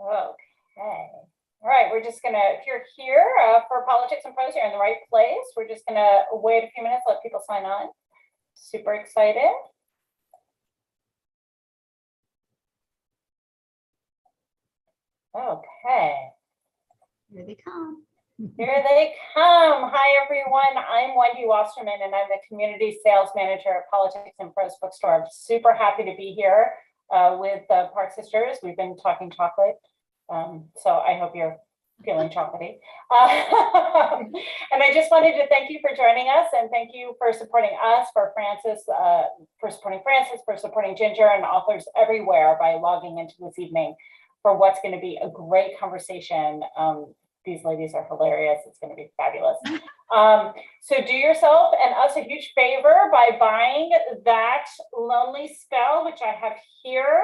Okay. All right, we're just gonna, if you're here for Politics and Prose, you're in the right place. We're just gonna wait a few minutes, let people sign on. Super excited. Okay. Here they come. Here they come. Hi, everyone. I'm Wendy Wasserman, and I'm the Community Sales Manager at Politics and Prose Bookstore. I'm super happy to be here with the Park Sisters. We've been talking chocolate, so I hope you're feeling chocolatey. And I just wanted to thank you for joining us, and thank you for supporting us, for Francis, for supporting Ginger and authors everywhere by logging into this evening for what's going to be a great conversation. These ladies are hilarious. It's going to be fabulous. So do yourself and us a huge favor by buying That Lonely Spell, which I have here.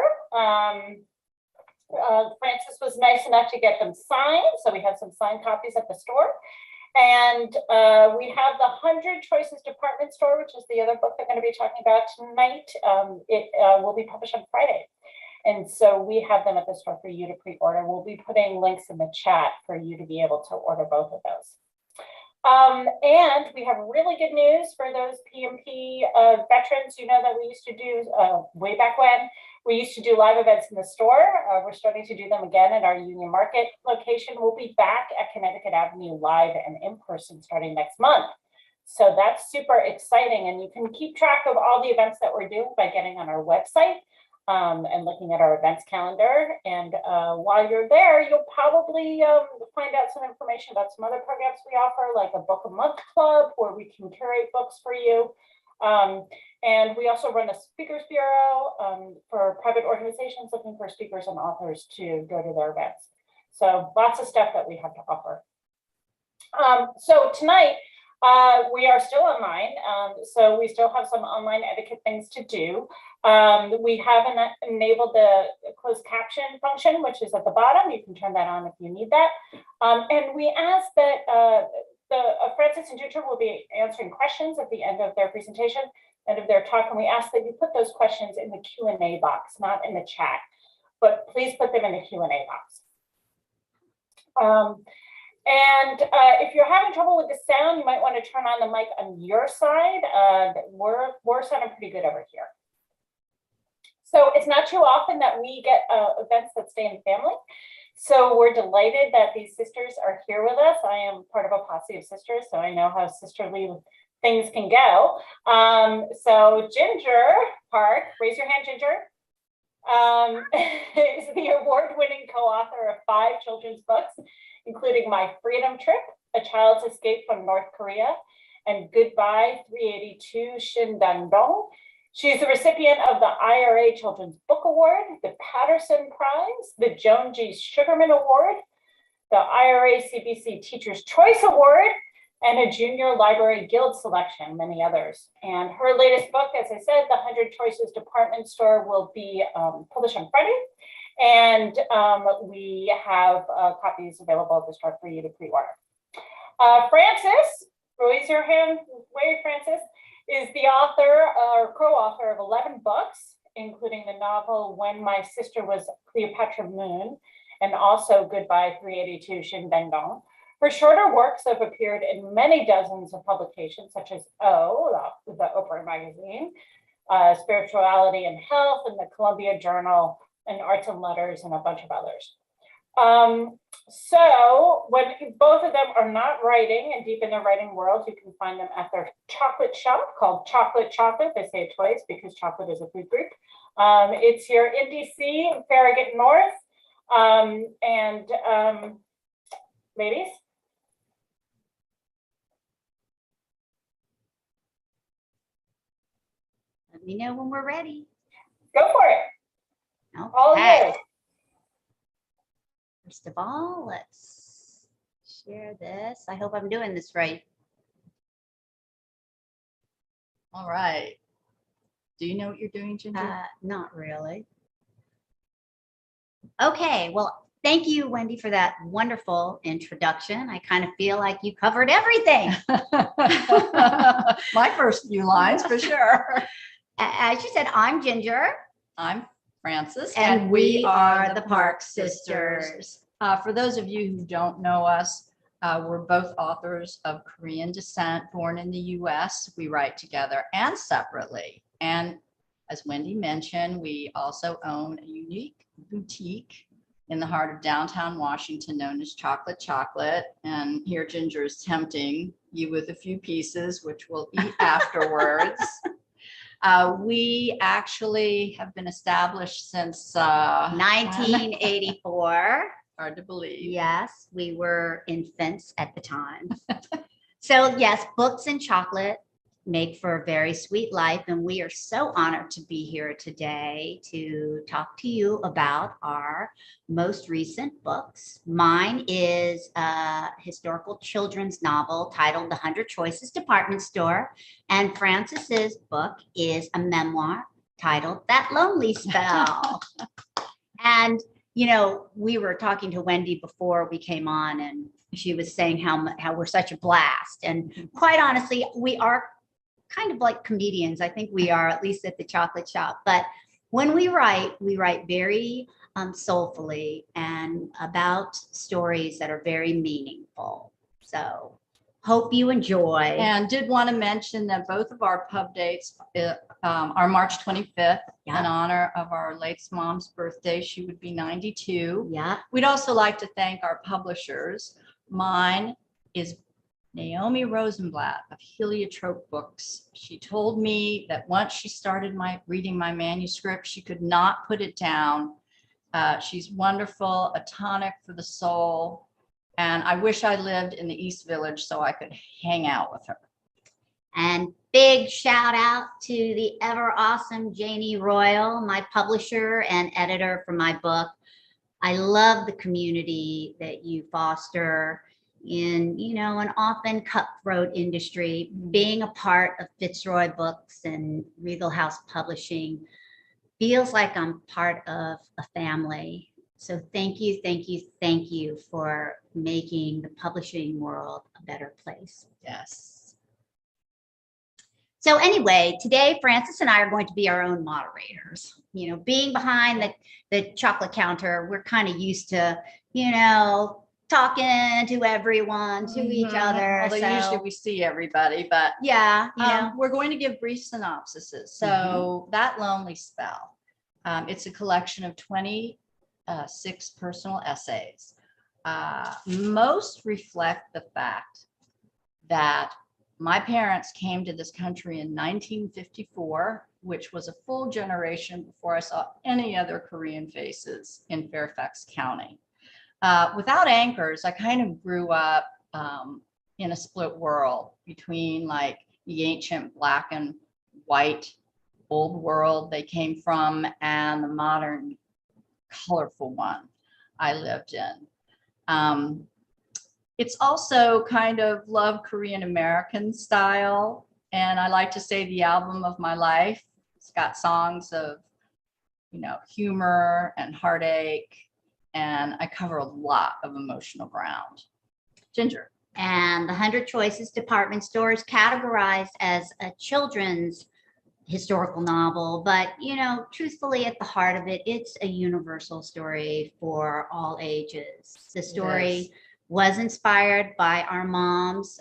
Francis was nice enough to get them signed, so we have some signed copies at the store. And we have the 100 Choices Department Store, which is the other book they're going to be talking about tonight. It will be published on Friday. And so we have them at the store for you to pre-order. We'll be putting links in the chat for you to be able to order both of those. And we have really good news for those PMP veterans. You know that we used to do, way back when, we used to do live events in the store. We're starting to do them again at our Union Market location. We'll be back at Connecticut Avenue live and in person starting next month. So that's super exciting. And you can keep track of all the events that we're doing by getting on our website. And looking at our events calendar. And while you're there, you'll probably find out some information about some other programs we offer, like a book a month club where we can curate books for you. And we also run a speakers bureau for private organizations looking for speakers and authors to go to their events. So lots of stuff that we have to offer. So tonight, we are still online, so we still have some online etiquette things to do. We haven't enabled the closed caption function, which is at the bottom. You can turn that on if you need that. And we ask that Francis and Ginger will be answering questions at the end of their presentation, end of their talk, and we ask that you put those questions in the Q&A box, not in the chat, but please put them in the Q&A box. And if you're having trouble with the sound, you might want to turn on the mic on your side. We're sounding pretty good over here. So it's not too often that we get events that stay in family. So we're delighted that these sisters are here with us. I am part of a posse of sisters, so I know how sisterly things can go. So Ginger Park, raise your hand, Ginger, is the award-winning co-author of 5 children's books, including My Freedom Trip, A Child's Escape from North Korea, and Goodbye 382 Shindandong. She's the recipient of the IRA Children's Book Award, the Patterson Prize, the Joan G. Sugarman Award, the IRA CBC Teacher's Choice Award, and a Junior Library Guild selection, many others. And her latest book, as I said, The 100 Choices Department Store, will be published on Friday. And we have copies available at the store for you to pre-order. Francis, raise your hand, wave, Francis, is the author or co-author of 11 books, including the novel When My Sister Was Cleopatra Moon, and also Goodbye 382 Shindandong. Her shorter works have appeared in many dozens of publications, such as the Oprah magazine, Spirituality and Health, and the Columbia Journal, and Arts and Letters, and a bunch of others. So when both of them are not writing and deep in their writing world, you can find them at their chocolate shop called Chocolate Chocolate. They say it twice because chocolate is a food group. It's here in DC, Farragut North. Ladies? Let me know when we're ready. Go for it. Okay. All yours. First of all, let's share this. I hope I'm doing this right. All right. Do you know what you're doing, Ginger? Not really. Okay, well, thank you, Wendy, for that wonderful introduction. I kind of feel like you covered everything. My first few lines, for sure. As you said, I'm Ginger. I'm Francis. And we are the Park Sisters. For those of you who don't know us, we're both authors of Korean descent, born in the US. We write together and separately. And as Wendy mentioned, we also own a unique boutique in the heart of downtown Washington known as Chocolate. And here Ginger is tempting you with a few pieces, which we'll eat afterwards. We actually have been established since 1984. Hard to believe. Yes, we were infants at the time. So yes, books and chocolate make for a very sweet life. And we are so honored to be here today to talk to you about our most recent books. Mine is a historical children's novel titled The 100 Choices Department Store. And Francis's book is a memoir titled That Lonely Spell. And you know, we were talking to Wendy before we came on, and she was saying how we're such a blast. And quite honestly, we are kind of like comedians. I think we are, at least at the chocolate shop. But when we write very soulfully and about stories that are very meaningful. So hope you enjoy. And did want to mention that both of our pub dates are March 25th in honor of our late mom's birthday. She would be 92. Yeah. We'd also like to thank our publishers. Mine is Naomi Rosenblatt of Heliotrope Books. She told me that once she started reading my manuscript, she could not put it down. She's wonderful, a tonic for the soul. And I wish I lived in the East Village so I could hang out with her. And big shout out to the ever awesome Janie Royal, my publisher and editor for my book. I love the community that you foster in, you know, an often cutthroat industry. Being a part of Fitzroy Books and Regal House Publishing feels like I'm part of a family. So thank you for making the publishing world a better place. Yes. So anyway, today Francis and I are going to be our own moderators. You know, being behind the chocolate counter, we're kind of used to, you know, talking to everyone, to each other. Although so, usually we see everybody, but yeah, you know. we're going to give brief synopsises. So That Lonely Spell, it's a collection of 26 personal essays. Most reflect the fact that my parents came to this country in 1954, which was a full generation before I saw any other Korean faces in Fairfax County. Without anchors, I kind of grew up in a split world between like the ancient black and white old world they came from and the modern colorful one I lived in. It's also kind of love Korean American style. And I like to say the album of my life. It's got songs of, you know, humor and heartache. And I cover a lot of emotional ground. Ginger. And the 100 Choices Department Store is categorized as a children's historical novel, but you know, truthfully, at the heart of it, it's a universal story for all ages. The story was inspired by our mom's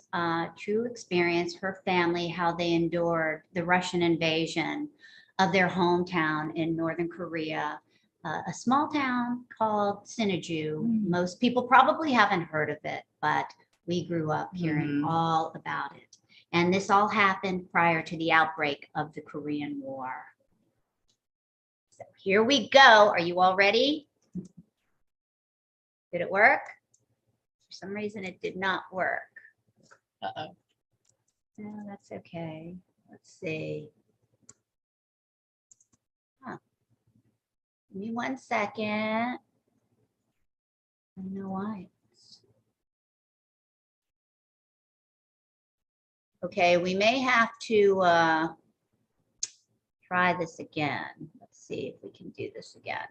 true experience, her family, how they endured the Russian invasion of their hometown in Northern Korea, a small town called Sinuju. Most people probably haven't heard of it, but we grew up hearing all about it. And this all happened prior to the outbreak of the Korean War. So here we go. Are you all ready? Did it work? For some reason, it did not work. Uh-oh. No, that's okay. Let's see. Huh. Give me 1 second. I don't know why. Okay, we may have to try this again. Let's see if we can do this again.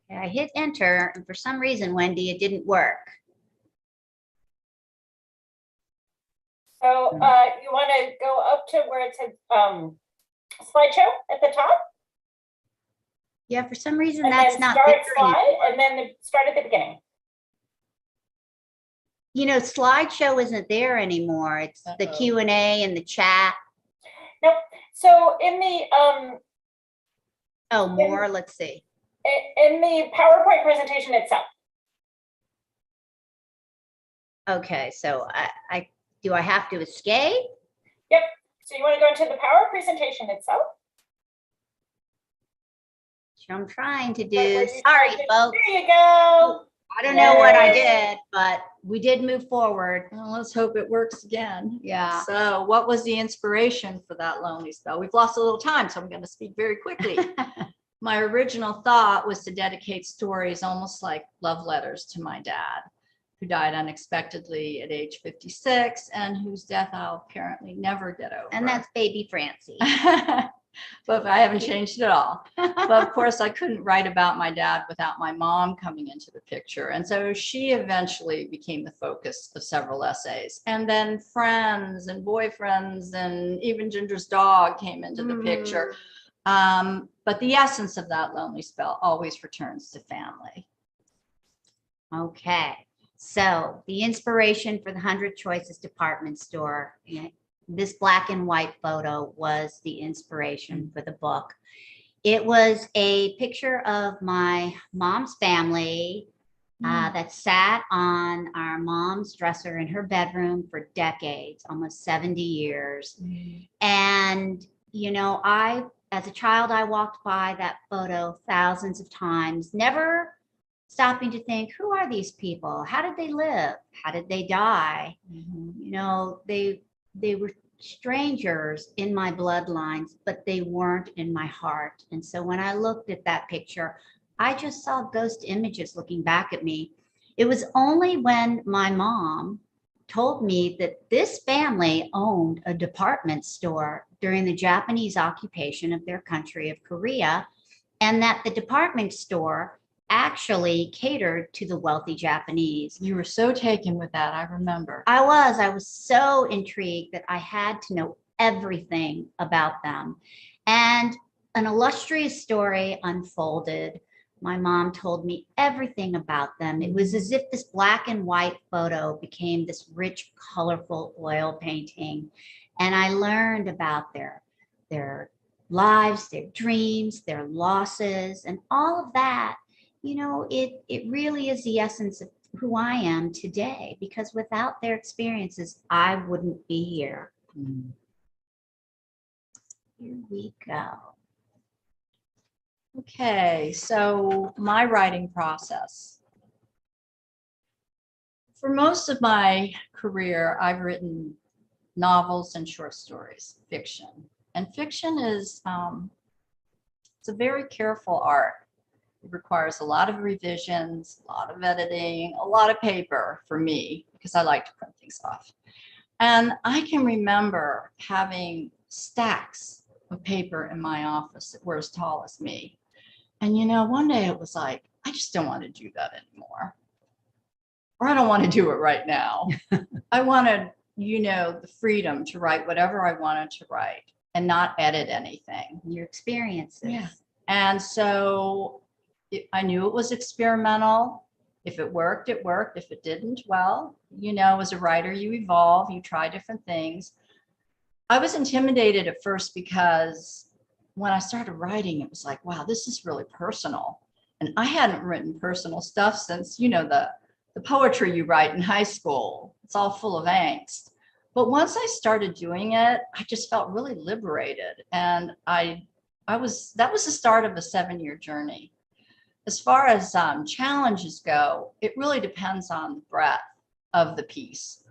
Okay, I hit enter, and for some reason, Wendy, it didn't work. So you want to go up to where it says slideshow at the top. Yeah, for some reason And that's then not start there slide, anymore. and then start at the beginning. You know, slideshow isn't there anymore. It's the Uh-oh. Q&A and the chat. Nope. So in the Oh, more, let's see. in the PowerPoint presentation itself. Okay, so I do I have to escape? Yep. So you want to go into the Power presentation itself. Which I'm trying to Where do. you Sorry, type in- folks. There you go. I don't know what I Yay. did, but we did move forward. Well, let's hope it works again. Yeah. So what was the inspiration for that lonely spell? We've lost a little time, so I'm going to speak very quickly. My original thought was to dedicate stories almost like love letters to my dad, who died unexpectedly at age 56 and whose death I'll apparently never get over. And that's baby Francie. But I haven't changed at all. But of course, I couldn't write about my dad without my mom coming into the picture. And so she eventually became the focus of several essays. And then friends and boyfriends and even Ginger's dog came into the picture. But the essence of that lonely spell always returns to family. Okay. So the inspiration for the 100 Choices department store, this black and white photo was the inspiration for the book. It was a picture of my mom's family that sat on our mom's dresser in her bedroom for decades, almost 70 years. And, you know, as a child, I walked by that photo thousands of times, never stopping to think, who are these people? How did they live? How did they die? You know, they were strangers in my bloodlines, but they weren't in my heart. And so when I looked at that picture, I just saw ghost images looking back at me. It was only when my mom told me that this family owned a department store during the Japanese occupation of their country of Korea, and that the department store actually catered to the wealthy Japanese. You were so taken with that, I remember. I was so intrigued that I had to know everything about them. And an illustrious story unfolded. My mom told me everything about them. It was as if this black and white photo became this rich, colorful oil painting. And I learned about their lives, their dreams, their losses, and all of that. You know, it really is the essence of who I am today, because without their experiences, I wouldn't be here. Here we go. Okay, so my writing process. For most of my career, I've written novels and short stories, fiction. And fiction is, it's a very careful art. It requires a lot of revisions, a lot of editing, a lot of paper for me, because I like to print things off. And I can remember having stacks of paper in my office that were as tall as me. And, you know, one day it was like, I just don't want to do that anymore. Or I don't want to do it right now. I wanted, you know, the freedom to write whatever I wanted to write and not edit anything. Your experiences. Yeah. And so I knew it was experimental. If it worked, it worked. If it didn't, well, you know, as a writer, you evolve, you try different things. I was intimidated at first because when I started writing, it was like, wow, this is really personal. And I hadn't written personal stuff since, you know, the poetry you write in high school. It's all full of angst. But once I started doing it, I just felt really liberated. And that was the start of a 7-year journey. As far as challenges go, it really depends on the breadth of the piece.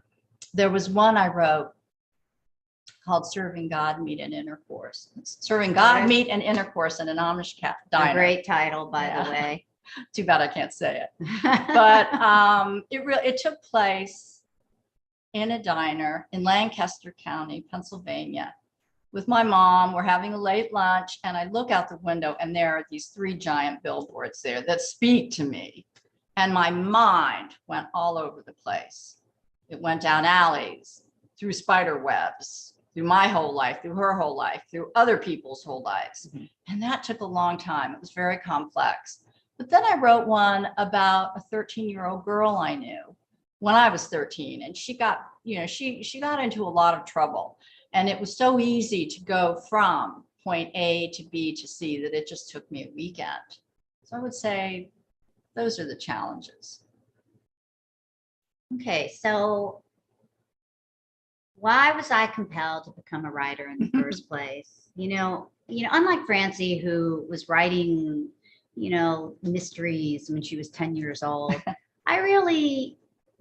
There was one I wrote called Serving God, Meat, and Intercourse. Serving God, Meat, and Intercourse in an Amish diner. A great title, by the way. Too bad I can't say it. But it took place in a diner in Lancaster County, Pennsylvania, with my mom. We're having a late lunch, and I look out the window, and there are these 3 giant billboards there that speak to me. And my mind went all over the place. It went down alleys, through spider webs, through my whole life, through her whole life, through other people's whole lives. Mhm. And that took a long time. It was very complex. But then I wrote one about a 13-year-old girl I knew when I was 13, and she got, she got into a lot of trouble. And it was so easy to go from point A to B to C that it just took me a weekend. So I would say those are the challenges. Okay, so why was I compelled to become a writer in the first place? Unlike Francie, who was writing, mysteries when she was 10 years old, I really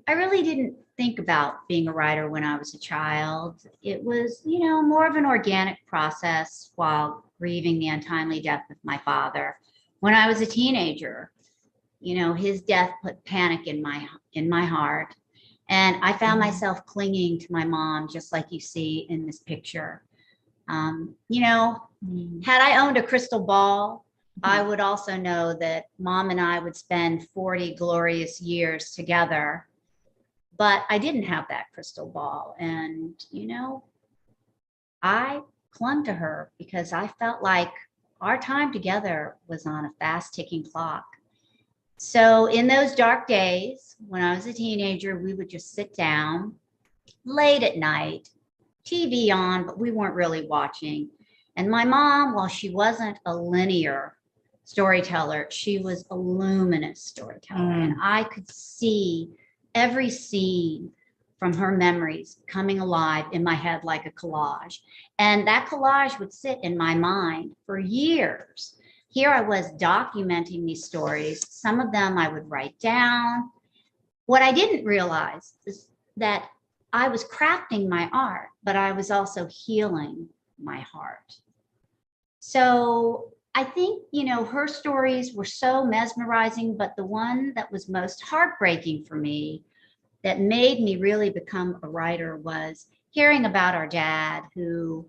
didn't think about being a writer when I was a child. It was, more of an organic process while grieving the untimely death of my father. When I was a teenager, his death put panic in my heart. And I found myself clinging to my mom, just like you see in this picture. Had I owned a crystal ball, I would also know that Mom and I would spend 40 glorious years together. But I didn't have that crystal ball. And, I clung to her because I felt like our time together was on a fast ticking clock. So in those dark days, when I was a teenager, we would just sit down late at night, TV on, but we weren't really watching. And my mom, while she wasn't a linear storyteller, she was a luminous storyteller. And I could see every scene from her memories coming alive in my head like a collage. And that collage would sit in my mind for years. Here I was documenting these stories. Some of them I would write down. What I didn't realize is that I was crafting my art, but I was also healing my heart. So I think, her stories were so mesmerizing, but the one that was most heartbreaking for me, that made me really become a writer, was hearing about our dad, who,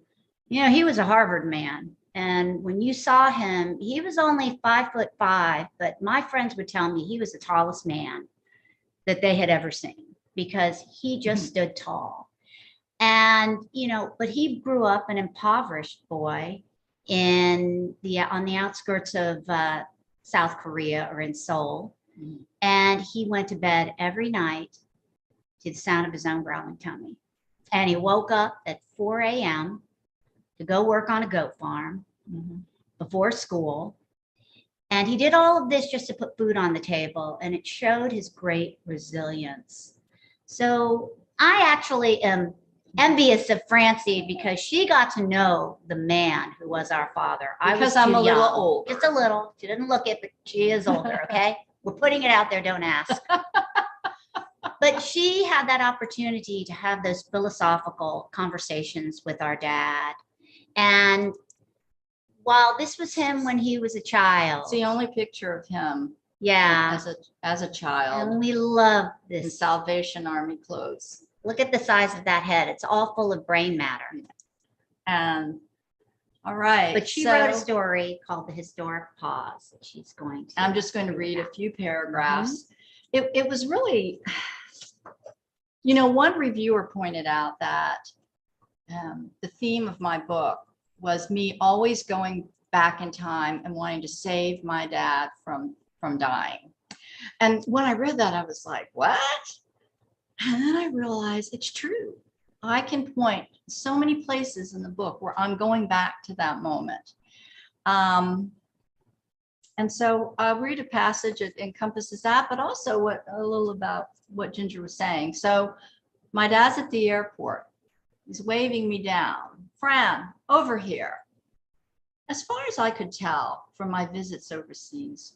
he was a Harvard man. And when you saw him, he was only 5'5", but my friends would tell me he was the tallest man that they had ever seen because he just stood tall. And, but he grew up an impoverished boy on the outskirts of South Korea, or in Seoul. And he went to bed every night to the sound of his own growling tummy. And he woke up at 4 a.m. to go work on a goat farm before school. And he did all of this just to put food on the table, and it showed his great resilience. So I actually am envious of Francie because she got to know the man who was our father. Because I'm a little old. Just a little. She didn't look it, but she is older, okay? We're putting it out there, don't ask. But she had that opportunity to have those philosophical conversations with our dad. And while this was him when he was a child. It's the only picture of him. Yeah. As a child. And we love In this. Salvation Army clothes. Look at the size of that head. It's all full of brain matter. And all right. But she wrote a story called The Historic Pause that she's going to. I'm just going to read a few paragraphs. It was really, one reviewer pointed out that the theme of my book was me always going back in time and wanting to save my dad from dying. And when I read that, I was like, what? And then I realized it's true. I can point so many places in the book where I'm going back to that moment. And so I'll read a passage that encompasses that, but also a little about what Ginger was saying. So my dad's at the airport. He's waving me down. Fran, over here. As far as I could tell from my visits overseas,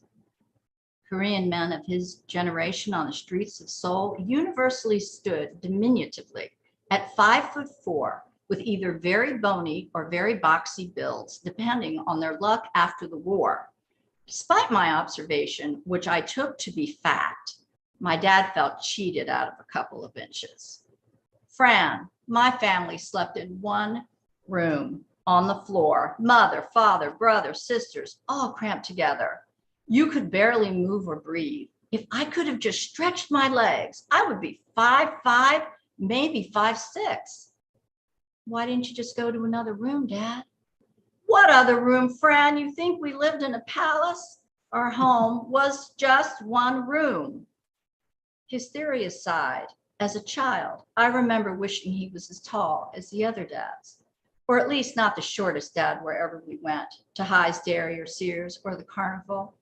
Korean men of his generation on the streets of Seoul universally stood diminutively at 5'4", with either very bony or very boxy builds, depending on their luck after the war. Despite my observation, which I took to be fact, my dad felt cheated out of a couple of inches. Fran, my family slept in one room on the floor, mother, father, brother, sisters, all cramped together. You could barely move or breathe. If I could have just stretched my legs, I would be 5'5", maybe 5'6". Why didn't you just go to another room, Dad? What other room, Fran? You think we lived in a palace? Our home was just one room. His theory aside, as a child, I remember wishing he was as tall as the other dads, or at least not the shortest dad wherever we went, to High's Dairy or Sears or the Carnival.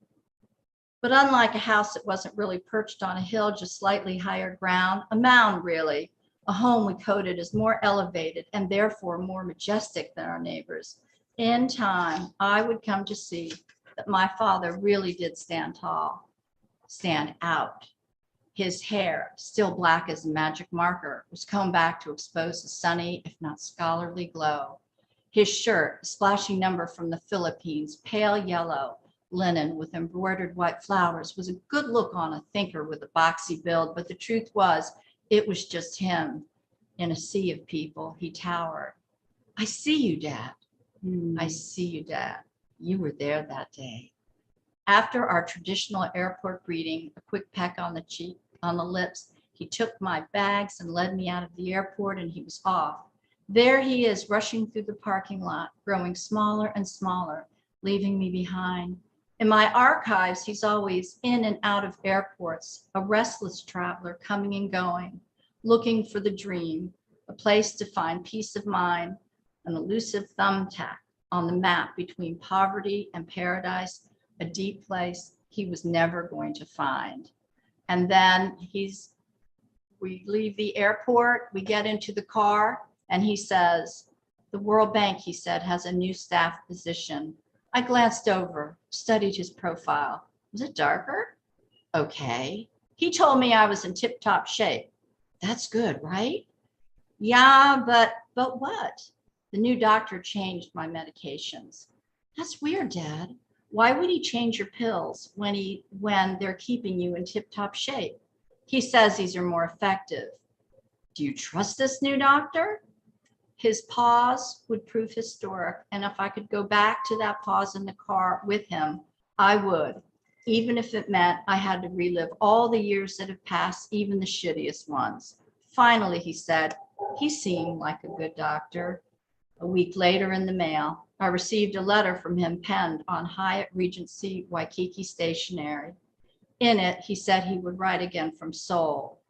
But unlike a house that wasn't really perched on a hill, just slightly higher ground, a mound really, a home we coded as more elevated and therefore more majestic than our neighbors. In time, I would come to see that my father really did stand tall, stand out. His hair, still black as a magic marker, was combed back to expose a sunny, if not scholarly glow. His shirt, a splashy number from the Philippines, pale yellow, linen with embroidered white flowers, was a good look on a thinker with a boxy build, but the truth was, it was just him. In a sea of people, he towered. I see you, Dad. I see you, Dad. You were there that day. After our traditional airport greeting, a quick peck on the cheek, on the lips, he took my bags and led me out of the airport, and he was off. There he is, rushing through the parking lot, growing smaller and smaller, leaving me behind. In my archives, he's always in and out of airports, a restless traveler coming and going, looking for the dream, a place to find peace of mind, an elusive thumbtack on the map between poverty and paradise, a deep place he was never going to find. And then we leave the airport, we get into the car, and he says, the World Bank, he said, has a new staff position. I glanced over, studied his profile. Was it darker? Okay. He told me I was in tip-top shape. That's good, right? Yeah, but what? The new doctor changed my medications. That's weird, Dad. Why would he change your pills when they're keeping you in tip-top shape? He says these are more effective. Do you trust this new doctor? His pause would prove historic, and if I could go back to that pause in the car with him, I would, even if it meant I had to relive all the years that have passed, even the shittiest ones. Finally, he said, he seemed like a good doctor. A week later in the mail, I received a letter from him penned on Hyatt Regency Waikiki stationery. In it, he said he would write again from Seoul.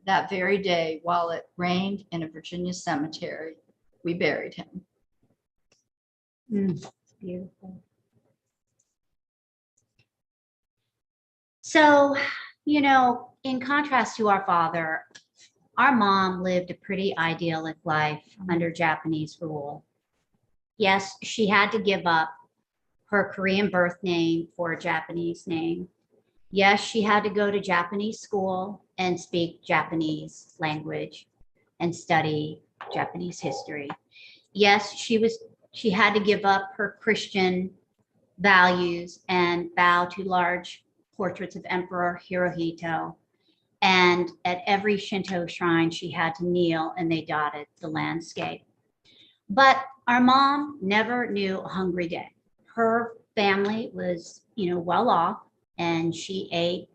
That very day, while it rained in a Virginia cemetery, we buried him. Beautiful. So, in contrast to our father, our mom lived a pretty idyllic life under Japanese rule. Yes, she had to give up her Korean birth name for a Japanese name. Yes, she had to go to Japanese school and speak Japanese language and study Japanese history. Yes, she had to give up her Christian values and bow to large portraits of Emperor Hirohito. And at every Shinto shrine, she had to kneel, and they dotted the landscape. But our mom never knew a hungry day. Her family was, well off, and she ate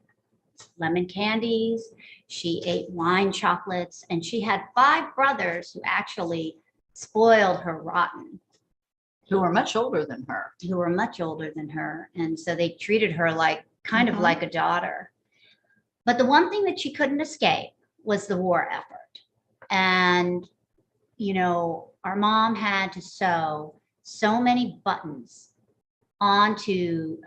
lemon candies, she ate wine chocolates, and she had 5 brothers who actually spoiled her rotten. Who were much older than her. And so they treated her like kind of like a daughter. But the one thing that she couldn't escape was the war effort. And, our mom had to sew so many buttons onto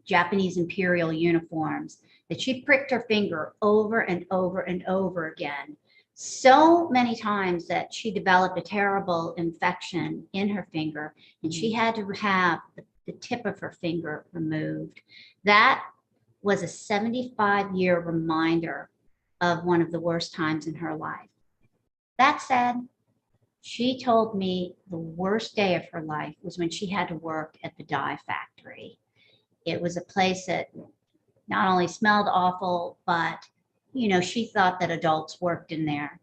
Japanese imperial uniforms that she pricked her finger over and over and over again, so many times that she developed a terrible infection in her finger, and she had to have the tip of her finger removed. That was a 75-year reminder of one of the worst times in her life. That said, she told me the worst day of her life was when she had to work at the dye factory. It was a place that not only smelled awful, but, she thought that adults worked in there.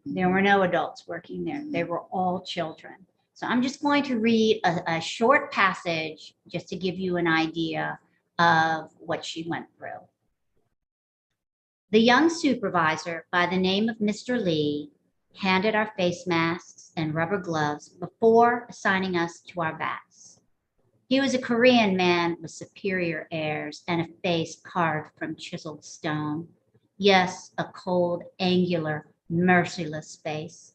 There were no adults working there. They were all children. So I'm just going to read a short passage just to give you an idea of what she went through. The young supervisor by the name of Mr. Lee handed our face masks and rubber gloves before assigning us to our vats. He was a Korean man with superior airs and a face carved from chiseled stone. Yes, a cold, angular, merciless face.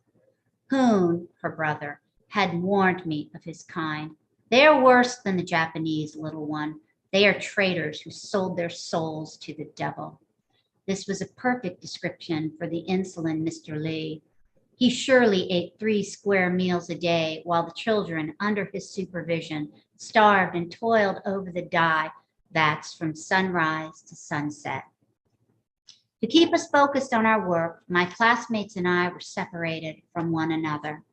Hoon, her brother, had warned me of his kind. They are worse than the Japanese, little one. They are traitors who sold their souls to the devil. This was a perfect description for the insolent Mr. Lee. He surely ate 3 square meals a day while the children, under his supervision, starved and toiled over the dye vats from sunrise to sunset. To keep us focused on our work, my classmates and I were separated from one another.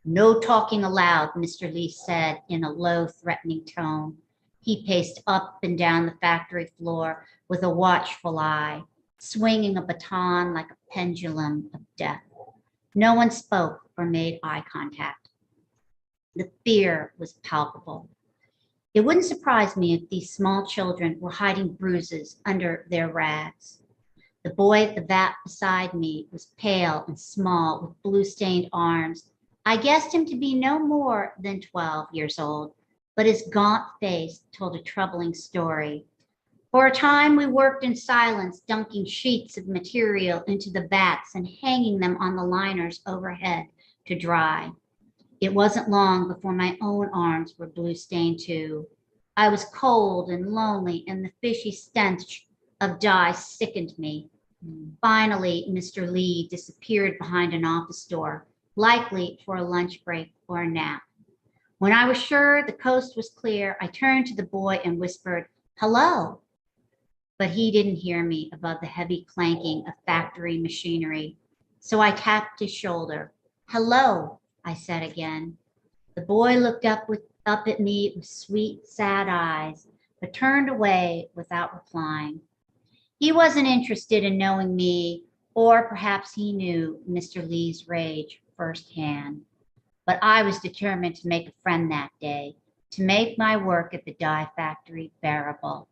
No talking aloud, Mr. Lee said in a low, threatening tone. He paced up and down the factory floor with a watchful eye, swinging a baton like a pendulum of death. No one spoke or made eye contact. The fear was palpable. It wouldn't surprise me if these small children were hiding bruises under their rags. The boy at the vat beside me was pale and small with blue-stained arms. I guessed him to be no more than 12 years old, but his gaunt face told a troubling story. For a time, we worked in silence, dunking sheets of material into the vats and hanging them on the liners overhead to dry. It wasn't long before my own arms were blue-stained too. I was cold and lonely, and the fishy stench of dye sickened me. Finally, Mr. Lee disappeared behind an office door, likely for a lunch break or a nap. When I was sure the coast was clear, I turned to the boy and whispered, "Hello." But he didn't hear me above the heavy clanking of factory machinery. So I tapped his shoulder. "Hello," I said again. The boy looked up at me with sweet, sad eyes, but turned away without replying. He wasn't interested in knowing me, or perhaps he knew Mr. Lee's rage firsthand. But I was determined to make a friend that day, to make my work at the dye factory bearable.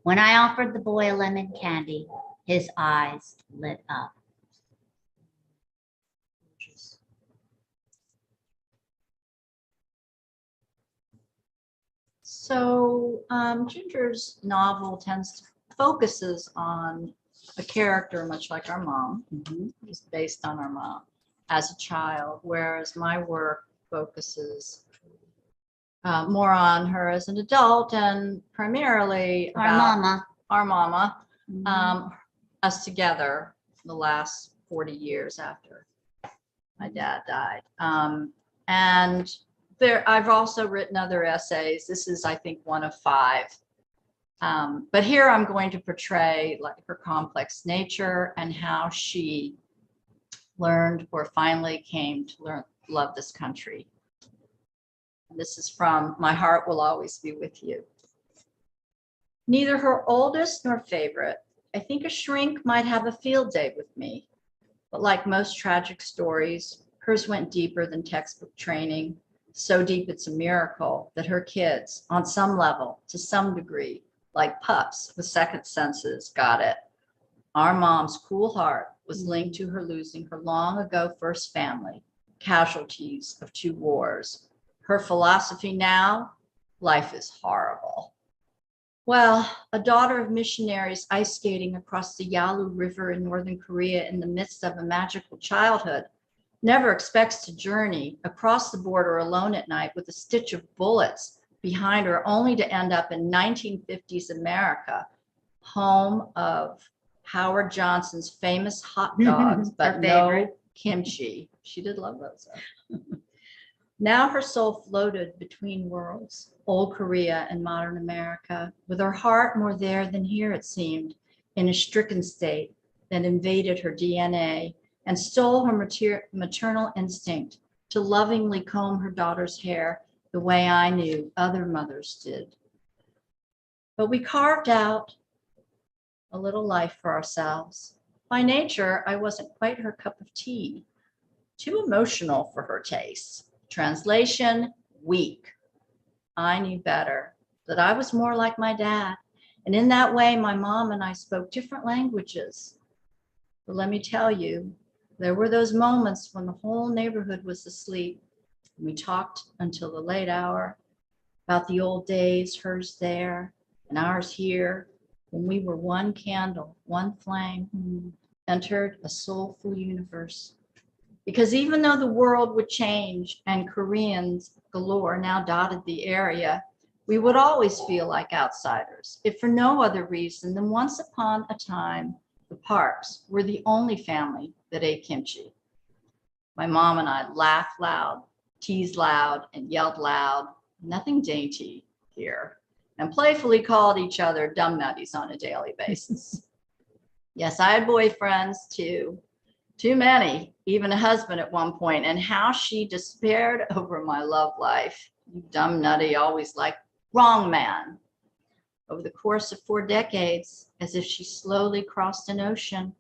When I offered the boy a lemon candy, his eyes lit up. So Ginger's novel focuses on a character much like our mom. It's based on our mom as a child, whereas my work focuses more on her as an adult and primarily about our mama, us together the last 40 years after my dad died. And I've also written other essays. This is, I think, one of 5. But here I'm going to portray like her complex nature and how she learned or finally came to love this country. And this is from My Heart Will Always Be With You. Neither her oldest nor favorite, I think a shrink might have a field day with me. But like most tragic stories, hers went deeper than textbook training. So deep it's a miracle that her kids, on some level, to some degree, like pups with second senses, got it. Our mom's cool heart was linked to her losing her long ago first family, casualties of 2 wars. Her philosophy now, life is horrible. Well, a daughter of missionaries ice skating across the Yalu River in Northern Korea in the midst of a magical childhood never expects to journey across the border alone at night with a stitch of bullets behind her, only to end up in 1950s America, home of Howard Johnson's famous hot dogs, but no kimchi. She did love those. Now her soul floated between worlds, old Korea and modern America, with her heart more there than here, it seemed, in a stricken state that invaded her DNA and stole her maternal instinct to lovingly comb her daughter's hair the way I knew other mothers did. But we carved out a little life for ourselves. By nature, I wasn't quite her cup of tea, too emotional for her tastes. Translation, weak. I knew better, that I was more like my dad. And in that way, my mom and I spoke different languages. But let me tell you, There were those moments when the whole neighborhood was asleep. We talked until the late hour about the old days, hers there and ours here, when we were one candle, one flame, entered a soulful universe. Because even though the world would change and Koreans galore now dotted the area, we would always feel like outsiders, if for no other reason than once upon a time, the Parks were the only family that ate kimchi. My mom and I laughed loud, teased loud, and yelled loud, nothing dainty here, and playfully called each other dumb nutties on a daily basis. Yes, I had boyfriends too. Too many, even a husband at one point, and how she despaired over my love life. You dumb nutty, always like, wrong man. Over the course of 4 decades, as if she slowly crossed an ocean,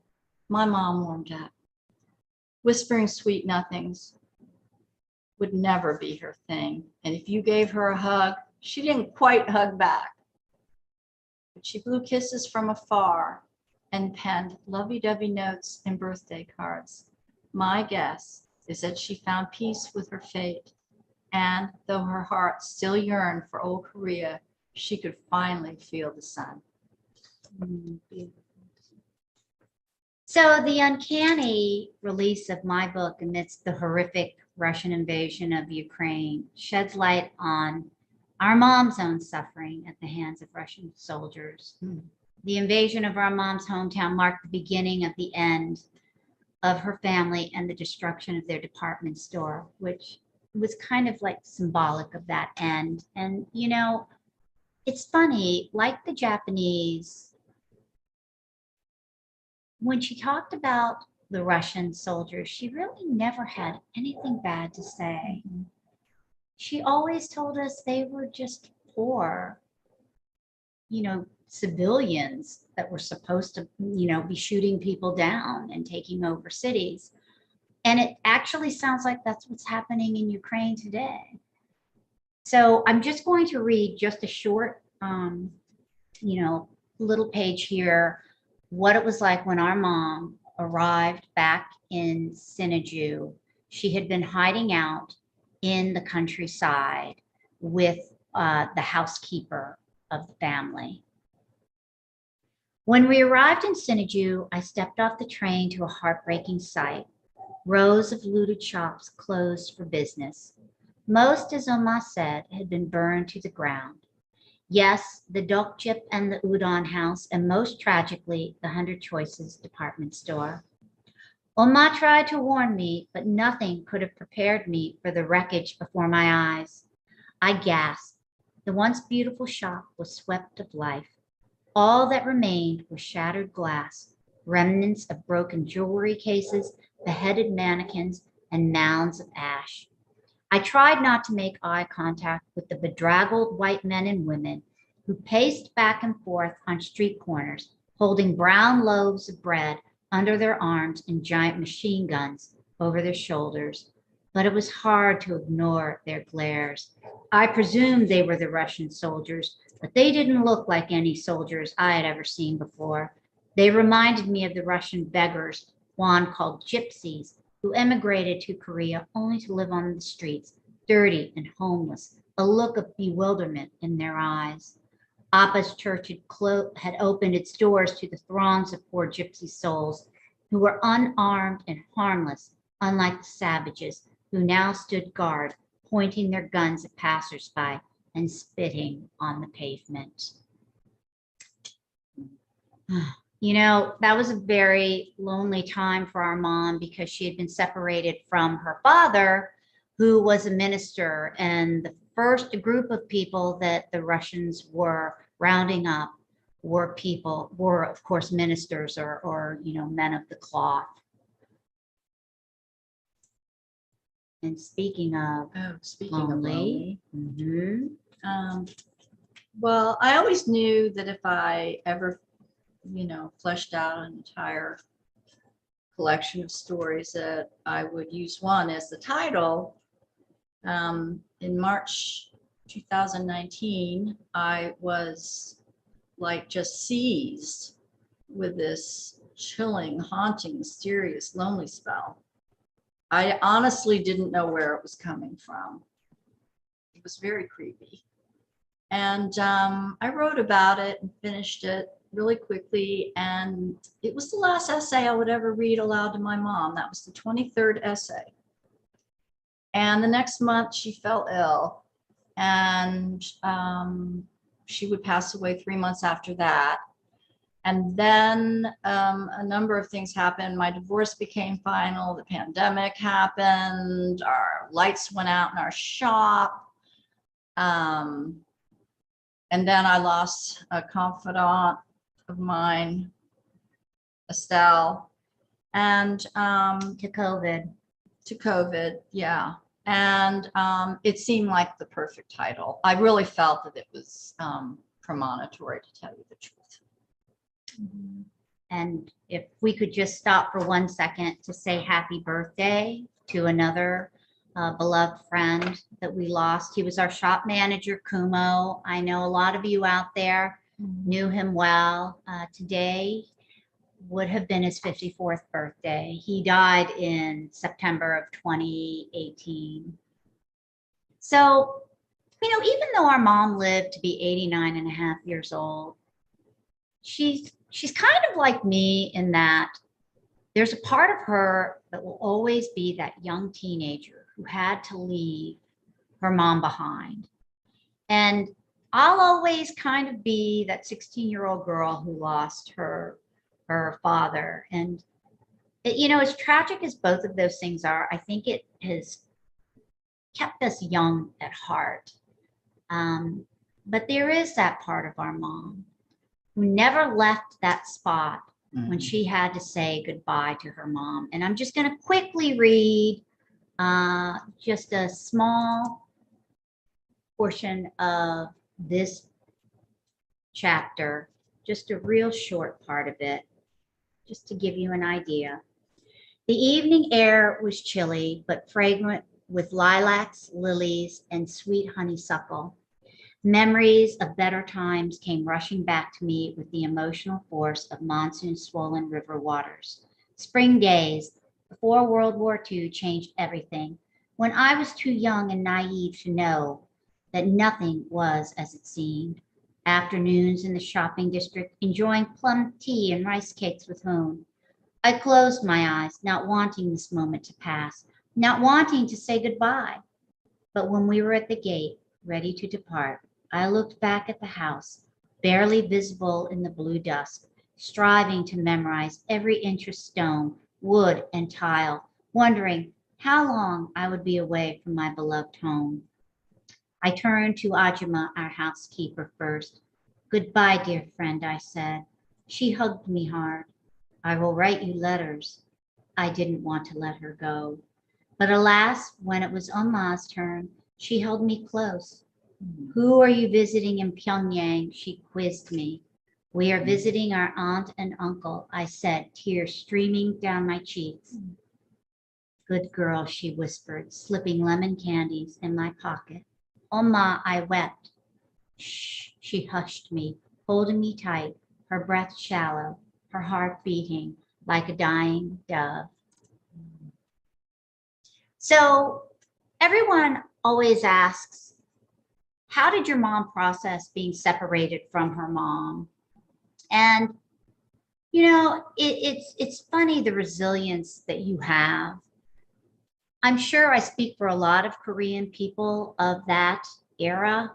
my mom warmed up. Whispering sweet nothings would never be her thing. And if you gave her a hug, she didn't quite hug back. But she blew kisses from afar and penned lovey-dovey notes and birthday cards. My guess is that she found peace with her fate. And though her heart still yearned for old Korea, she could finally feel the sun. So the uncanny release of my book amidst the horrific Russian invasion of Ukraine sheds light on our mom's own suffering at the hands of Russian soldiers. The invasion of our mom's hometown marked the beginning of the end of her family and the destruction of their department store, which was kind of like symbolic of that end. And, you know, it's funny, like the Japanese, when she talked about the Russian soldiers, she really never had anything bad to say. She always told us they were just poor, you know, civilians that were supposed to, you know, be shooting people down and taking over cities. And it actually sounds like that's what's happening in Ukraine today. So I'm just going to read just a short, you know, little page here, what it was like when our mom arrived back in Sinuiju. She had been hiding out in the countryside with the housekeeper of the family. When we arrived in Sinuiju, I stepped off the train to a heartbreaking sight. Rows of looted shops closed for business. Most, as Oma said, had been burned to the ground. Yes, the Dokchip and the Udon house, and most tragically, the 100 Choices department store. Oma tried to warn me, but nothing could have prepared me for the wreckage before my eyes. I gasped. The once beautiful shop was swept of life. All that remained was shattered glass, remnants of broken jewelry cases, beheaded mannequins, and mounds of ash. I tried not to make eye contact with the bedraggled white men and women who paced back and forth on street corners, holding brown loaves of bread under their arms and giant machine guns over their shoulders. But it was hard to ignore their glares. I presumed they were the Russian soldiers, but they didn't look like any soldiers I had ever seen before. They reminded me of the Russian beggars Juan called gypsies, who emigrated to Korea only to live on the streets, dirty and homeless, a look of bewilderment in their eyes. Appa's church had opened its doors to the throngs of poor gypsy souls who were unarmed and harmless, unlike the savages who now stood guard, pointing their guns at passersby and spitting on the pavement. You know, that was a very lonely time for our mom because she had been separated from her father, who was a minister. And the first group of people that the Russians were rounding up were of course, ministers or you know, men of the cloth. And speaking of lonely. Well, I always knew that if I ever, you know, fleshed out an entire collection of stories that I would use one as the title. In March 2019, I was like just seized with this chilling, haunting, mysterious, lonely spell. I honestly didn't know where it was coming from. It was very creepy. And I wrote about it and finished it really quickly. And it was the last essay I would ever read aloud to my mom. That was the 23rd essay. And the next month she fell ill, and she would pass away 3 months after that. And then a number of things happened. My divorce became final. The pandemic happened. Our lights went out in our shop. And then I lost a confidant of mine, Estelle, and To COVID. to COVID, yeah. And it seemed like the perfect title. I really felt that it was premonitory, to tell you the truth. And if we could just stop for 1 second to say happy birthday to another beloved friend that we lost. He was our shop manager, Kumo. I know a lot of you out there knew him well. Today would have been his 54th birthday. He died in September of 2018. So, you know, even though our mom lived to be 89 and a half years old, she's kind of like me in that there's a part of her that will always be that young teenager who had to leave her mom behind. And I'll always kind of be that 16-year-old girl who lost her father. And, you know, as tragic as both of those things are, I think it has kept us young at heart. But there is that part of our mom who never left that spot when she had to say goodbye to her mom. And I'm just going to quickly read just a small portion of this chapter, just a real short part of it, just to give you an idea. The evening air was chilly, but fragrant with lilacs, lilies, and sweet honeysuckle. Memories of better times came rushing back to me with the emotional force of monsoon-swollen river waters. Spring days before World War II changed everything, when I was too young and naive to know that nothing was as it seemed. Afternoons in the shopping district, enjoying plum tea and rice cakes with whom. I closed my eyes, not wanting this moment to pass, not wanting to say goodbye. But when we were at the gate, ready to depart, I looked back at the house, barely visible in the blue dusk, striving to memorize every inch of stone, wood, and tile, wondering how long I would be away from my beloved home. I turned to Ajima, our housekeeper, first. Goodbye, dear friend, I said. She hugged me hard. I will write you letters. I didn't want to let her go. But alas, when it was Onma's turn, she held me close. Who are you visiting in Pyongyang? She quizzed me. We are visiting our aunt and uncle, I said, tears streaming down my cheeks. Good girl, she whispered, slipping lemon candies in my pocket. Oma, I wept. Shh, she hushed me, holding me tight, her breath shallow, her heart beating like a dying dove. So everyone always asks, how did your mom process being separated from her mom? And, you know, it's funny, the resilience that you have. I'm sure I speak for a lot of Korean people of that era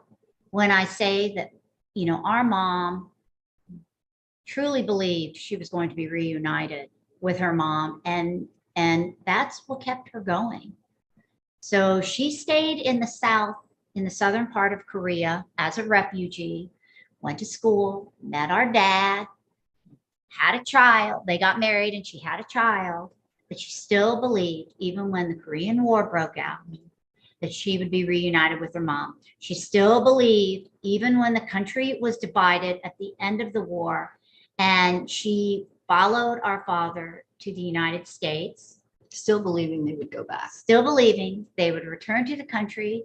when I say that, you know, our mom truly believed she was going to be reunited with her mom, and that's what kept her going. So she stayed in the south, in the southern part of Korea as a refugee, went to school, met our dad, had a child. They got married and she had a child, but she still believed, even when the Korean War broke out, that she would be reunited with her mom. She still believed, even when the country was divided at the end of the war, and she followed our father to the United States. Still believing they would go back. Still believing they would return to the country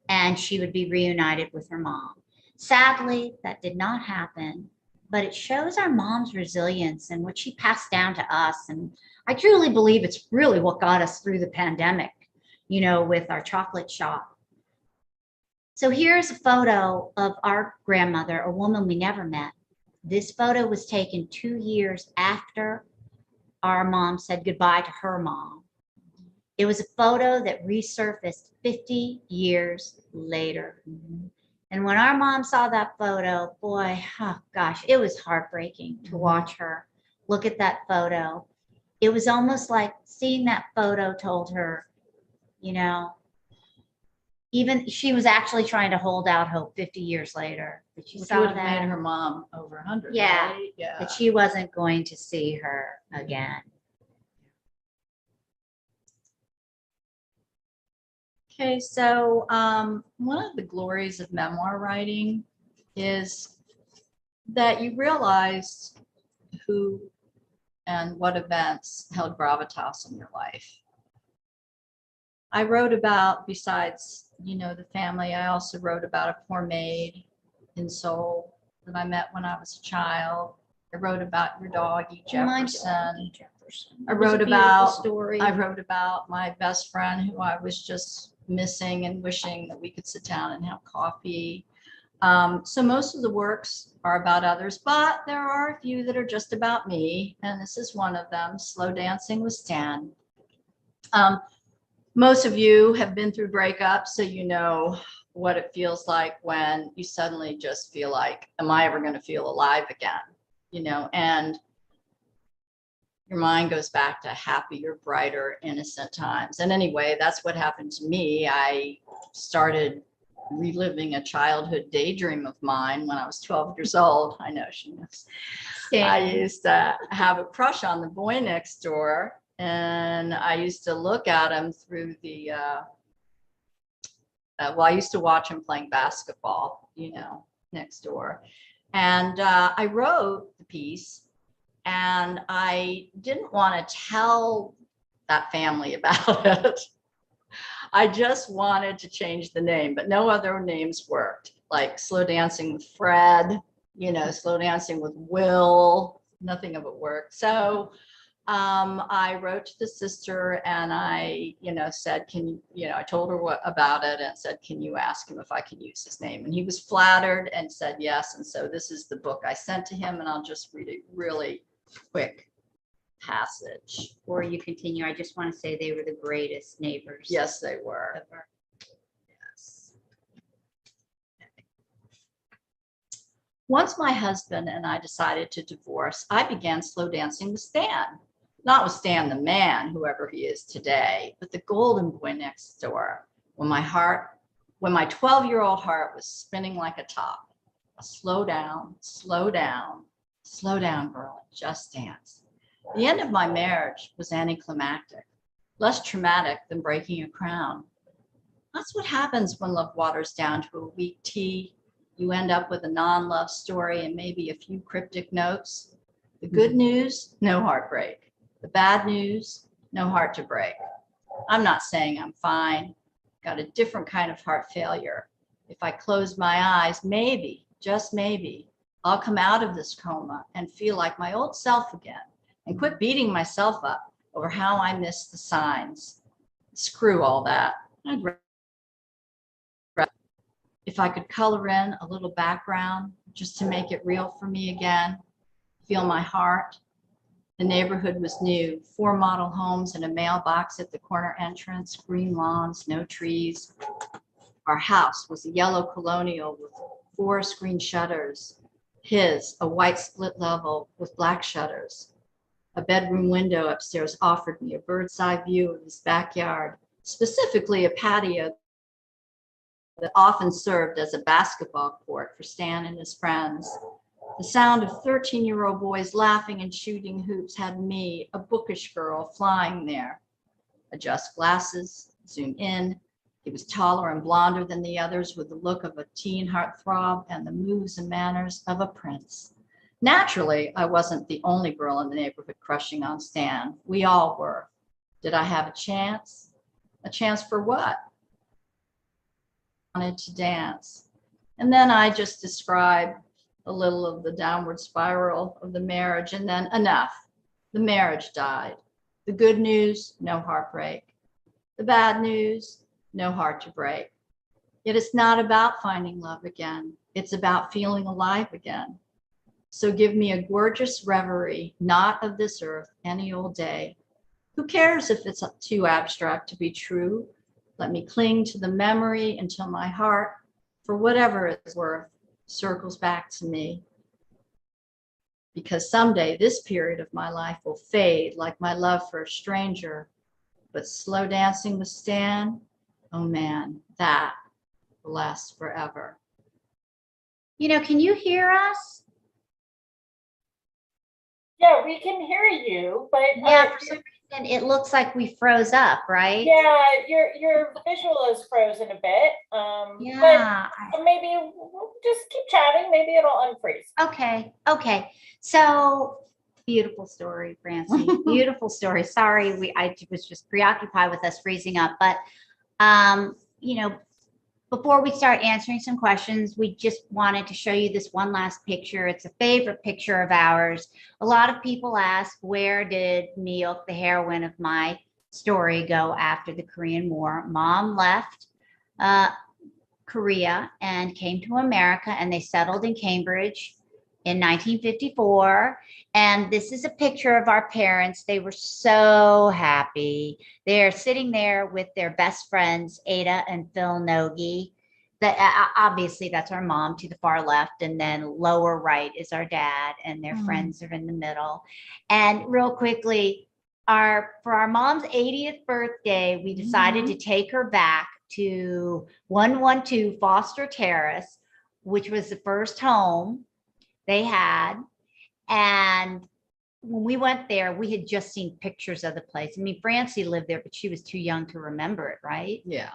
and she would be reunited with her mom. Sadly, that did not happen. but it shows our mom's resilience and what she passed down to us. And I truly believe it's really what got us through the pandemic, you know, with our chocolate shop. So here's a photo of our grandmother, a woman we never met. This photo was taken 2 years after our mom said goodbye to her mom. It was a photo that resurfaced 50 years later. And when our mom saw that photo, boy, oh gosh, it was heartbreaking to watch her look at that photo. It was almost like seeing that photo told her, you know, even she was actually trying to hold out hope 50 years later. That she Which saw would have that, made her mom over 100. Yeah. Right? Yeah. that she wasn't going to see her again. Okay, so one of the glories of memoir writing is that you realize who and what events held gravitas in your life. I wrote about, besides, you know, the family, I also wrote about a poor maid in Seoul that I met when I was a child. I wrote about your doggy Jefferson. I wrote about my best friend who I was just missing and wishing that we could sit down and have coffee. So most of the works are about others, but there are a few that are just about me. And this is one of them, Slow Dancing with Stan. Most of you have been through breakups, so you know what it feels like when you suddenly just feel like, am I ever going to feel alive again? You know, and your mind goes back to happier, brighter, innocent times. And anyway, that's what happened to me. I started reliving a childhood daydream of mine when I was 12 years old. I know she knows. I used to have a crush on the boy next door, and I used to look at him through the, I used to watch him playing basketball, you know, next door. And I wrote the piece. And I didn't want to tell that family about it. I just wanted to change the name, but no other names worked. Like Slow Dancing with Fred, you know, Slow Dancing with Will, nothing of it worked. So I wrote to the sister and I, you know, said, can you, you know, I told her what about it and said, can you ask him if I can use his name? And he was flattered and said yes. And so this is the book I sent to him, and I'll just read it really quick passage. Before you continue, I just want to say they were the greatest neighbors. Yes, they were. Ever. Yes. Once my husband and I decided to divorce, I began slow dancing with Stan. Not with Stan the man, whoever he is today, but the golden boy next door. When my 12-year-old heart was spinning like a top. Slow down, slow down. Slow down, girl, just dance. The end of my marriage was anticlimactic, less traumatic than breaking a crown. That's what happens when love waters down to a weak tea. You end up with a non-love story and maybe a few cryptic notes. The good news, no heartbreak. The bad news, no heart to break. I'm not saying I'm fine. Got a different kind of heart failure. If I close my eyes, maybe, just maybe, I'll come out of this coma and feel like my old self again and quit beating myself up over how I missed the signs. Screw all that. If I could color in a little background just to make it real for me again, feel my heart. The neighborhood was new, 4 model homes and a mailbox at the corner entrance, green lawns, no trees. Our house was a yellow colonial with 4 screen shutters. His, a white split level with black shutters. A bedroom window upstairs offered me a bird's eye view of his backyard, specifically a patio that often served as a basketball court for Stan and his friends. The sound of 13-year-old boys laughing and shooting hoops had me, a bookish girl, flying there. Adjust glasses, zoom in. He was taller and blonder than the others, with the look of a teen heartthrob and the moves and manners of a prince. Naturally, I wasn't the only girl in the neighborhood crushing on Stan. We all were. Did I have a chance? A chance for what? I wanted to dance. And then I just described a little of the downward spiral of the marriage, and then enough. The marriage died. The good news, no heartbreak. The bad news, no heart to break. Yet it's not about finding love again. It's about feeling alive again. So give me a gorgeous reverie, not of this earth, any old day. Who cares if it's too abstract to be true? Let me cling to the memory until my heart, for whatever it's worth, circles back to me. Because someday this period of my life will fade like my love for a stranger. But slow dancing with Stan, oh man, that will last forever. You know, can you hear us? Yeah, we can hear you, but Yeah, for some reason it looks like we froze up, right? yeah, your visual is frozen a bit. Yeah. But maybe we'll just keep chatting. Maybe it'll unfreeze. Okay. Okay. So beautiful story, Francie. Beautiful story. Sorry, I was just preoccupied with us freezing up, but you know, before we start answering some questions, we just wanted to show you this one last picture. It's a favorite picture of ours. A lot of people ask, where did Meade, the heroine of my story, go after the Korean War? Mom left Korea and came to America, and they settled in Cambridge in 1954. And this is a picture of our parents. They were so happy. They're sitting there with their best friends, Ada and Phil Nogi. Obviously, that's our mom to the far left. And then lower right is our dad, and their friends are in the middle. And real quickly, for our mom's 80th birthday, we decided to take her back to 112 Foster Terrace, which was the first home they had. And when we went there, we had just seen pictures of the place. I mean, Francie lived there, but she was too young to remember it, right? Yeah.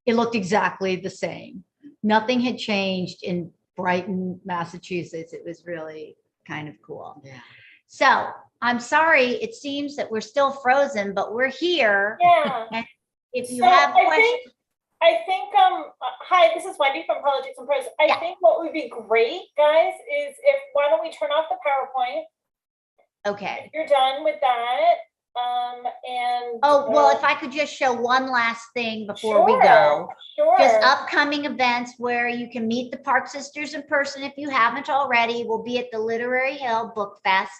It looked exactly the same. Nothing had changed in Brighton, Massachusetts. It was really kind of cool. Yeah. So I'm sorry, it seems that we're still frozen, but we're here. Yeah. And if you So have questions. I think, hi, this is Wendy from Politics and Prose. I think what would be great, guys, is why don't we turn off the PowerPoint? Okay. If you're done with that. Well, if I could just show one last thing before we go. Sure. Just upcoming events where you can meet the Park Sisters in person if you haven't already. We'll be at the Literary Hill Book Fest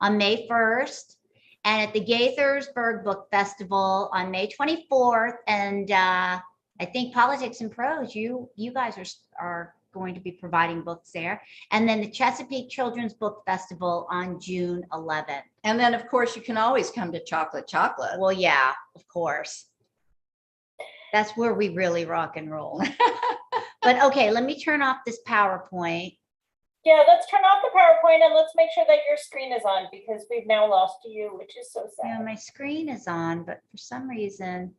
on May 1st and at the Gaithersburg Book Festival on May 24th. And I think Politics and Prose, you guys are going to be providing books there. And then the Chesapeake Children's Book Festival on June 11th. And then, of course, you can always come to Chocolate. Well, yeah, of course. That's where we really rock and roll. But okay, let me turn off this PowerPoint. Yeah, let's turn off the PowerPoint and let's make sure that your screen is on, because we've now lost you, which is so sad. Yeah, my screen is on, but for some reason,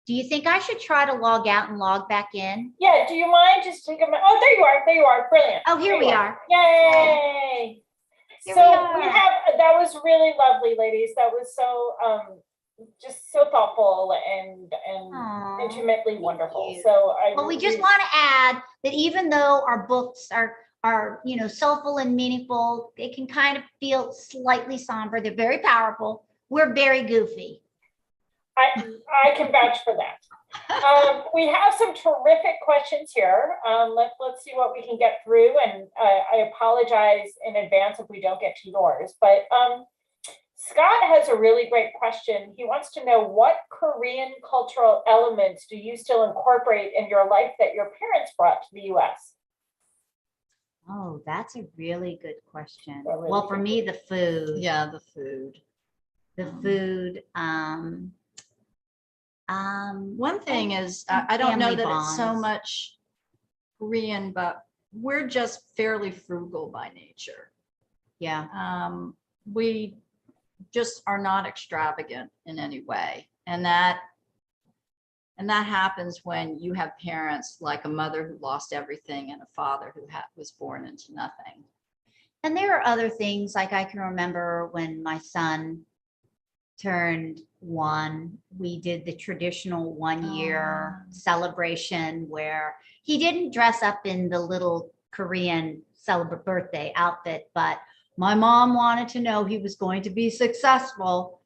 do you think I should try to log out and log back in? Yeah, do you mind just take a minute? Oh, there you are. There you are. Brilliant. Oh, here we are. Yay. Here So we are. that was really lovely, ladies. That was so just so thoughtful and Aw, intimately wonderful. you. So Well, we just want to add that even though our books are soulful and meaningful, they can kind of feel slightly somber. They're very powerful. We're very goofy. I can vouch for that. We have some terrific questions here. Let's see what we can get through. And I apologize in advance if we don't get to yours. But Scott has a really great question. He wants to know, what Korean cultural elements do you still incorporate in your life that your parents brought to the US? Oh, that's a really good question. Really Well, for me, the food. Yeah, the food. The food. One thing is, I don't know family that it's so bonds. much Korean, but we're just fairly frugal by nature. Yeah. We just are not extravagant in any way. And that happens when you have parents like a mother who lost everything and a father who was born into nothing. And there are other things, like I can remember when my son turned 1, we did the traditional 1-year celebration where he didn't dress up in the little Korean celebrate birthday outfit, but my mom wanted to know he was going to be successful.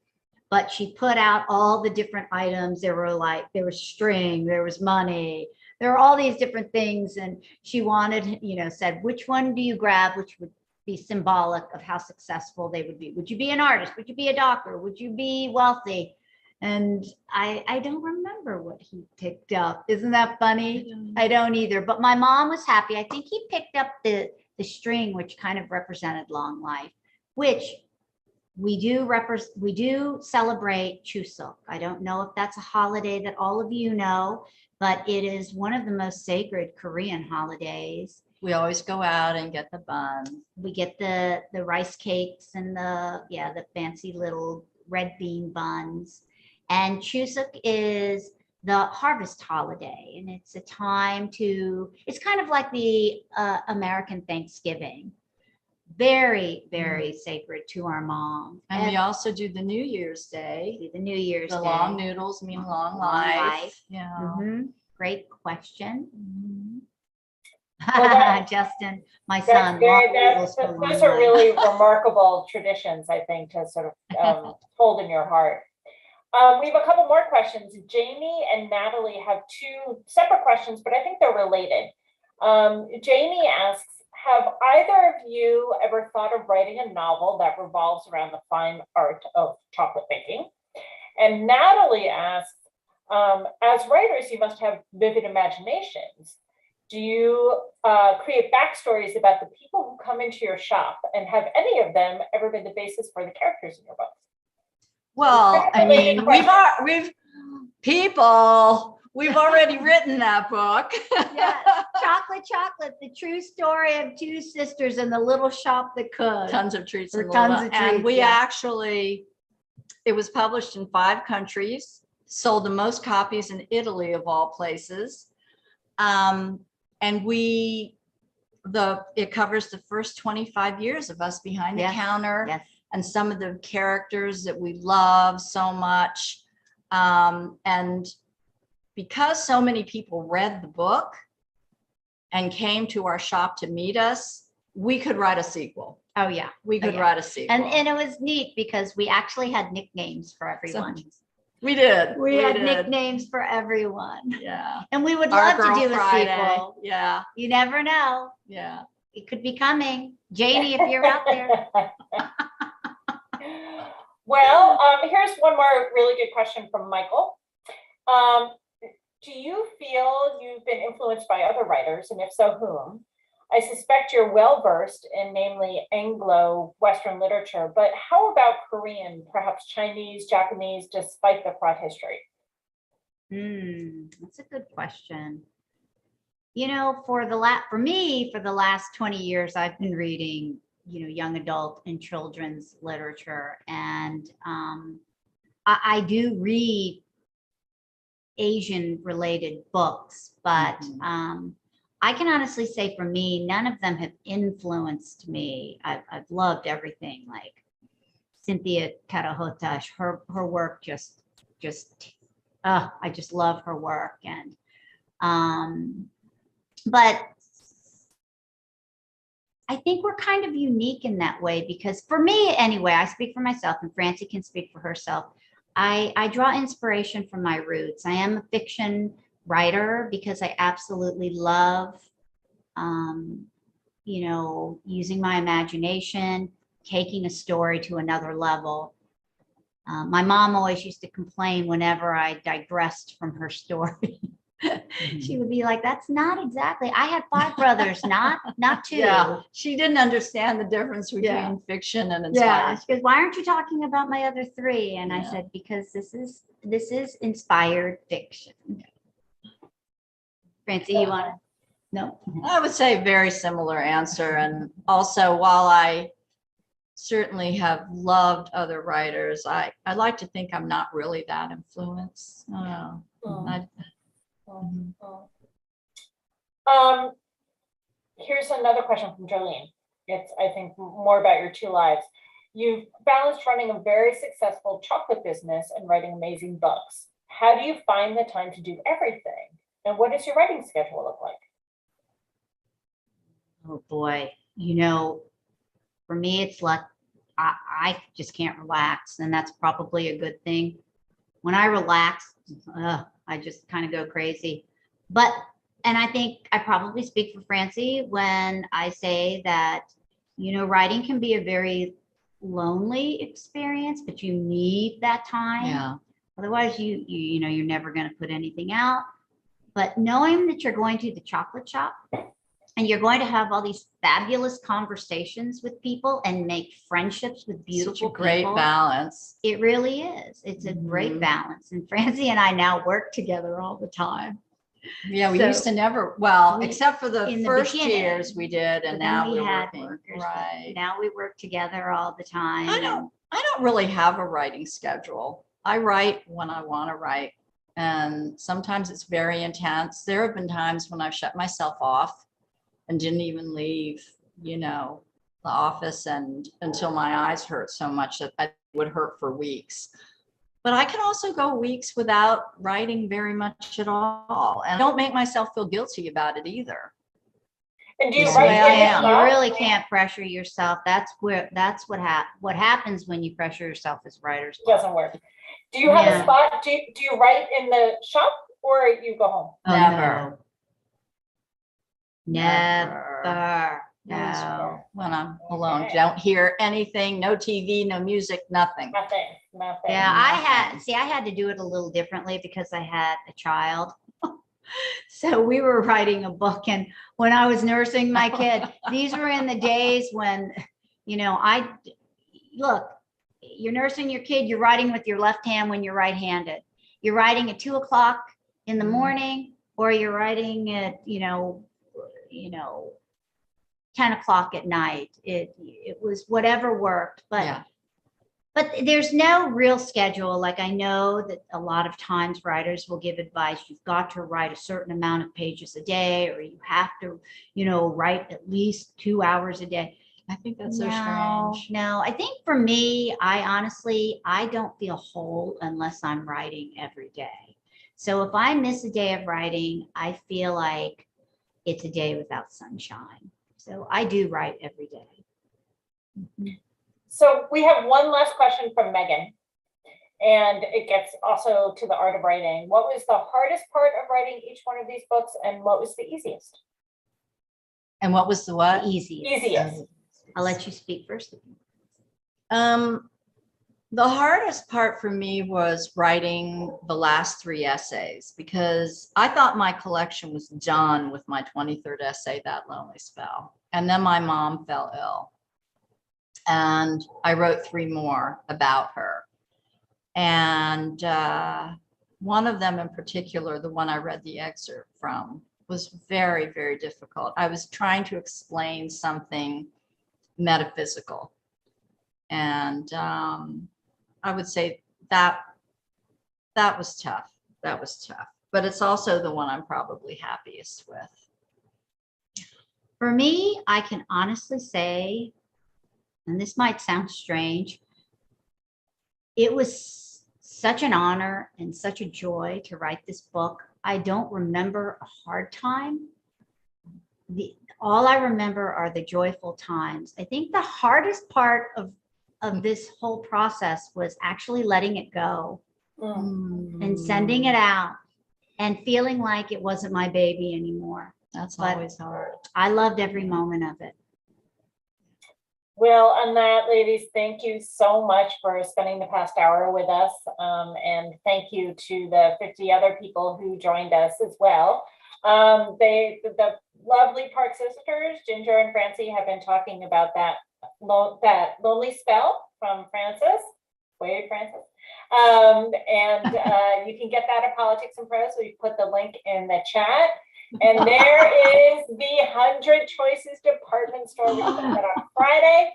But she put out all the different items. There was string, there was money, there were all these different things. And she wanted, said, which one do you grab, which would be symbolic of how successful they would be? Would you be an artist? Would you be a doctor? Would you be wealthy? And I don't remember what he picked up. Isn't that funny? I don't either. But my mom was happy. I think he picked up the string, which kind of represented long life, which we do celebrate Chuseok. I don't know if that's a holiday that all of you know, but it is one of the most sacred Korean holidays. We always go out and get the buns. We get the rice cakes and the fancy little red bean buns. And Chuseok is the harvest holiday, and it's a time it's kind of like the American Thanksgiving. Very, very sacred to our mom. And we also do the New Year's Day. The New Year's The Day. long noodles mean long life. Yeah. Great question. Well, Justin, my That's son. those are really remarkable traditions, I think, to sort of hold in your heart. We have a couple more questions. Jamie and Natalie have two separate questions, but I think they're related. Jamie asks, have either of you ever thought of writing a novel that revolves around the fine art of chocolate baking? And Natalie asks, as writers, you must have vivid imaginations. Do you create backstories about the people who come into your shop, and have any of them ever been the basis for the characters in your books? Well, I mean, we've already written that book. Yes. Chocolate, the true story of two sisters in the little shop that could. Tons of treats. And we actually, it was published in 5 countries, sold the most copies in Italy of all places. And it covers the first 25 years of us behind the counter. Yes. And some of the characters that we love so much. And because so many people read the book and came to our shop to meet us, we could write a sequel. Oh yeah. We could write a sequel. And it was neat because we actually had nicknames for everyone. We did. We had nicknames for everyone. Yeah. And we would love to do a sequel. Yeah. You never know. Yeah. It could be coming. Janie, if you're out there. Well, here's one more really good question from Michael. Do you feel you've been influenced by other writers, and if so, whom? I suspect you're well-versed in namely Anglo-Western literature, but how about Korean, perhaps Chinese, Japanese, despite the fraught history? That's a good question. For me, for the last 20 years, I've been reading, young adult and children's literature. And I do read Asian related books, but I can honestly say for me, none of them have influenced me. I've loved everything, like Cynthia Karahotash, her work I just love her work. And but I think we're kind of unique in that way, because for me anyway, I speak for myself and Francie can speak for herself. I draw inspiration from my roots. I am a fiction writer because I absolutely love, using my imagination, taking a story to another level. My mom always used to complain whenever I digressed from her story. She would be like, that's not exactly, I had 5 brothers, not 2. Yeah, she didn't understand the difference between fiction and inspired. Yeah, she goes, why aren't you talking about my other 3? And I said, because this is inspired fiction. Francie, you want to? No? I would say very similar answer. And also, while I certainly have loved other writers, I like to think I'm not really that influenced. Here's another question from Jolene. It's, I think, more about your 2 lives. You've balanced running a very successful chocolate business and writing amazing books. How do you find the time to do everything? And what does your writing schedule look like? Oh boy. for me, it's like I just can't relax, and that's probably a good thing. When I relax, I just kind of go crazy. And I think I probably speak for Francie when I say that, writing can be a very lonely experience, but you need that time. Yeah. Otherwise, you're never going to put anything out. But knowing that you're going to the chocolate shop and you're going to have all these fabulous conversations with people and make friendships with beautiful Such a great people. balance. It really is. It's a great balance. And Francie and I now work together all the time. Yeah, we So, used to never, except for the in the first beginning, years we did, and But then now we we're had working. workers, but Right. now we work together all the time. I don't really have a writing schedule. I write when I want to write, and sometimes it's very intense. There have been times when I've shut myself off and didn't even leave, the office and until my eyes hurt so much that I would hurt for weeks. But I can also go weeks without writing very much at all, and I don't make myself feel guilty about it either. And do you This write way in I the am. You shop? really can't pressure yourself. That's what happens when you pressure yourself as writers. Doesn't work. Do you have a Yeah. spot? Do you write in the shop or you go home? Oh, Never. Never. No. Never. When I'm alone, Okay. don't hear anything, no TV, no music, nothing. Nothing. Yeah, I had to do it a little differently because I had a child. So we were writing a book, and when I was nursing my kid, these were in the days when, look, you're nursing your kid, you're writing with your left hand when you're right-handed. You're writing at 2:00 in the morning, or you're writing at, 10:00 at night. It was whatever worked, Yeah. but there's no real schedule. Like, I know that a lot of times writers will give advice. You've got to write a certain amount of pages a day, or you have to, write at least 2 hours a day. I think that's so strange. No, I think for me, I don't feel whole unless I'm writing every day. So if I miss a day of writing, I feel like it's a day without sunshine. So I do write every day. So we have one last question from Megan, and it gets also to the art of writing. What was the hardest part of writing each one of these books, and what was the easiest? And what was the what? Easiest. I'll let you speak first. The hardest part for me was writing the last 3 essays, because I thought my collection was done with my 23rd essay, That Lonely Spell. And then my mom fell ill, and I wrote 3 more about her. And one of them in particular, the one I read the excerpt from, was very, very difficult. I was trying to explain something metaphysical. And I would say that was tough. That was tough. But it's also the one I'm probably happiest with. For me, I can honestly say, and this might sound strange, it was such an honor and such a joy to write this book. I don't remember a hard time. All I remember are the joyful times. I think the hardest part of this whole process was actually letting it go and sending it out and feeling like it wasn't my baby anymore. That's But always hard. I loved every moment of it. Well, on that, ladies, thank you so much for spending the past hour with us. And thank you to the 50 other people who joined us as well. The lovely Park sisters, Ginger and Francie, have been talking about that lonely spell from Frances. Wait, Frances. You can get that at Politics and Prose. We've put the link in the chat. And there is the 100 Choices department store. We put that on Friday.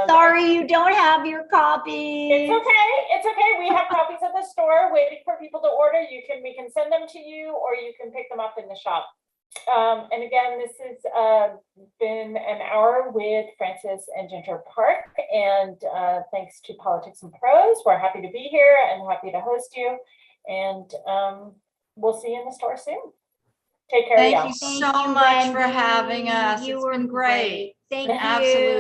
Sorry, you don't have your copy. It's okay. It's okay. We have copies at the store waiting for people to order. We can send them to you, or you can pick them up in the shop. And again, this has been an hour with Frances and Ginger Park. And thanks to Politics and Prose, we're happy to be here and happy to host you. And we'll see you in the store soon. Take care. Thank y'all. you so much for having us. You It's were been great. Thank you. Absolutely.